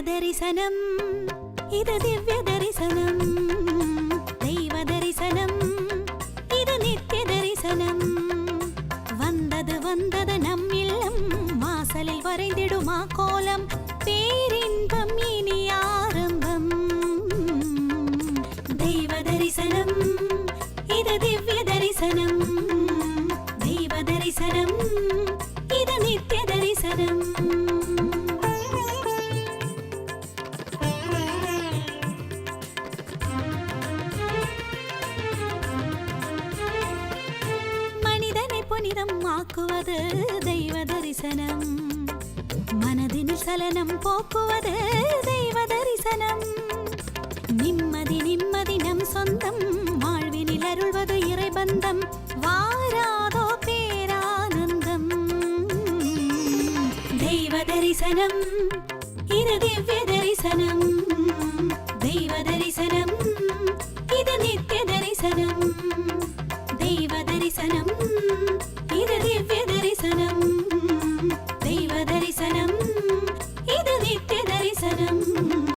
ദൈവദർശനം ഇത് ദിവ്യദർശനം ദൈവദർശനം ഇത് നിത്യദർശനം വന്നത് നമ്മില്ലം വാസലിൽ വரைந்திடுமா கோலம் பேரின்பம் இனி ஆரம்பம் ദൈവദർശനം ഇത് ദിവ്യദർശനം ദൈവദർശനം ഇത് നിത്യദർശനം പുനിതമാക്കുവത് ദൈവദർശനം മനതിന് ചലനം പോക്കുവത് ദൈവദർശനം நிம்மதி நிம்மதினம் சொந்தம் வாழ்வினில் அருள்வது இறைபந்தம் வாராதோ பேரானந்தம் தெய்வதரிசனம் இது திவ்ய தரிசனம் தெய்வதரிசனம்